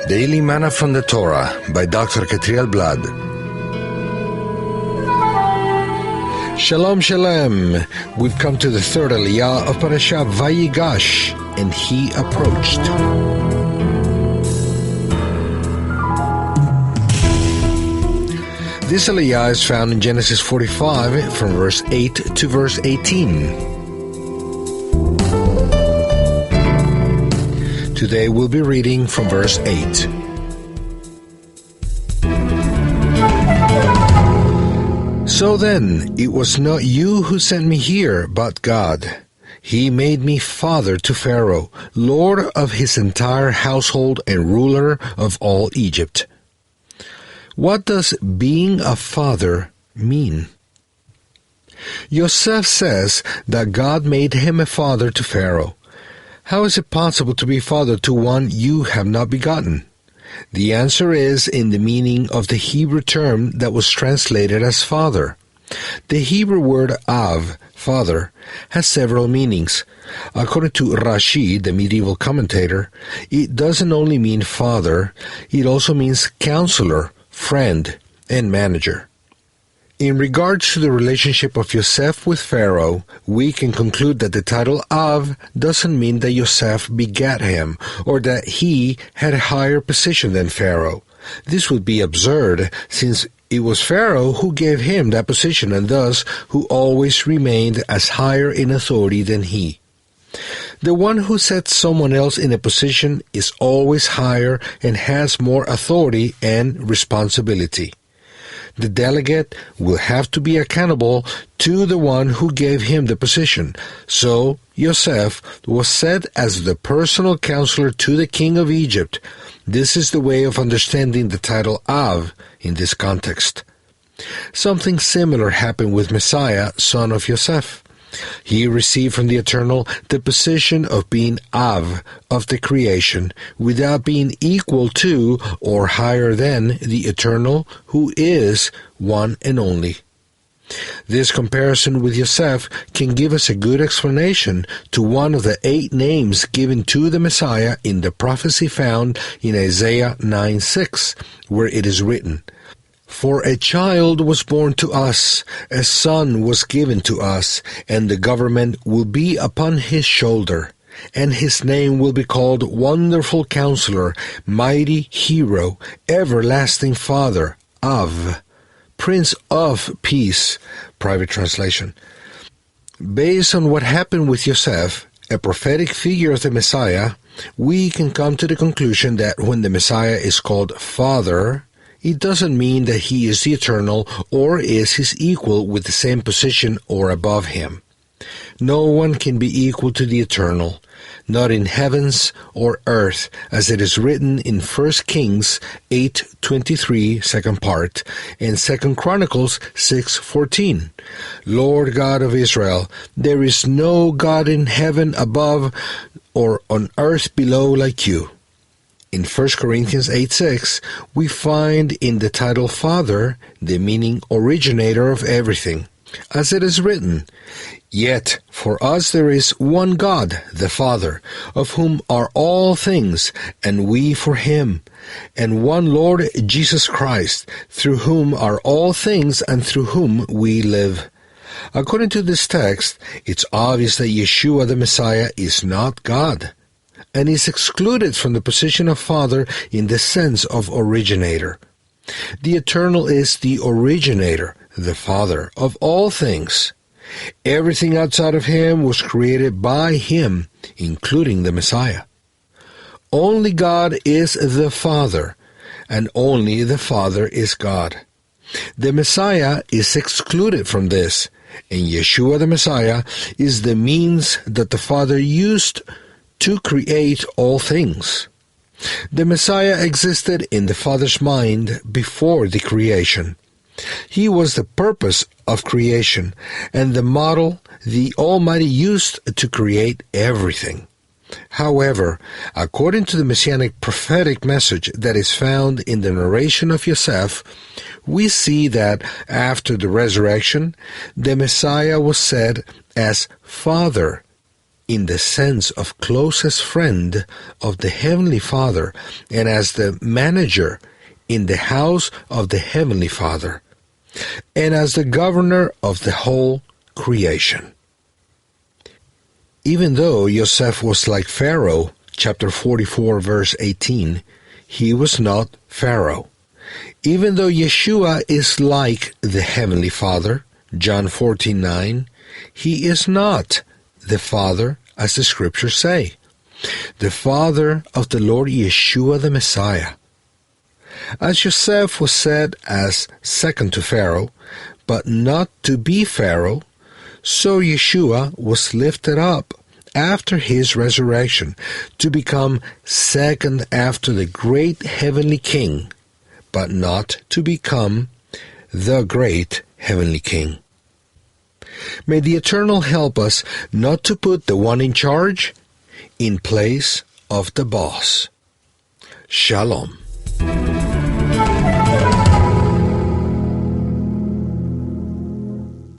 Daily Manna from the Torah by Dr. Catriel Blad. Shalom, shalom. We've come to the third Aliyah of Parashat Vayigash, and he approached. This Aliyah is found in Genesis 45 from verse 8 to verse 18. Today we'll be reading from verse 8. So then, it was not you who sent me here, but God. He made me father to Pharaoh, lord of his entire household and ruler of all Egypt. What does being a father mean? Yosef says that God made him a father to Pharaoh. How is it possible to be father to one you have not begotten? The answer is in the meaning of the Hebrew term that was translated as father. The Hebrew word av, father, has several meanings. According to Rashi, the medieval commentator, it doesn't only mean father, it also means counselor, friend, and manager. In regards to the relationship of Yosef with Pharaoh, we can conclude that the title Av doesn't mean that Yosef begat him, or that he had a higher position than Pharaoh. This would be absurd, since it was Pharaoh who gave him that position, and thus who always remained as higher in authority than he. The one who sets someone else in a position is always higher and has more authority and responsibility. The delegate will have to be accountable to the one who gave him the position. So, Yosef was set as the personal counselor to the king of Egypt. This is the way of understanding the title Av in this context. Something similar happened with Messiah, son of Yosef. He received from the Eternal the position of being Av of the creation, without being equal to or higher than the Eternal, who is one and only. This comparison with Yosef can give us a good explanation to one of the 8 names given to the Messiah in the prophecy found in Isaiah 9:6, where it is written, "For a child was born to us, a son was given to us, and the government will be upon his shoulder. And his name will be called Wonderful Counselor, Mighty Hero, Everlasting Father, Av, Prince of Peace." Private translation. Based on what happened with Yosef, a prophetic figure of the Messiah, we can come to the conclusion that when the Messiah is called Father, it doesn't mean that he is the Eternal or is his equal with the same position or above him. No one can be equal to the Eternal, not in heavens or earth, as it is written in 1 Kings 8:23, second part, and 2 Chronicles 6:14. Lord God of Israel, there is no God in heaven above or on earth below like you. In 1 Corinthians 8:6, we find in the title Father the meaning originator of everything. As it is written, "Yet for us there is one God, the Father, of whom are all things, and we for him, and one Lord Jesus Christ, through whom are all things and through whom we live." According to this text, it's obvious that Yeshua the Messiah is not God, and is excluded from the position of Father in the sense of originator. The Eternal is the originator, the Father of all things. Everything outside of him was created by him, including the Messiah. Only God is the Father, and only the Father is God. The Messiah is excluded from this, and Yeshua the Messiah is the means that the Father used to create all things. The Messiah existed in the Father's mind before the creation. He was the purpose of creation and the model the Almighty used to create everything. However, according to the Messianic prophetic message that is found in the narration of Yosef, we see that after the resurrection, the Messiah was said as Father in the sense of closest friend of the Heavenly Father and as the manager in the house of the Heavenly Father, and as the governor of the whole creation. Even though Joseph was like Pharaoh, chapter 44, verse 18, he was not Pharaoh. Even though Yeshua is like the Heavenly Father, John 14:9, he is not the Father, as the Scriptures say, the Father of the Lord Yeshua the Messiah. As Joseph was set as second to Pharaoh, but not to be Pharaoh, so Yeshua was lifted up after his resurrection to become second after the great heavenly King, but not to become the great heavenly King. May the Eternal help us not to put the one in charge in place of the boss. Shalom.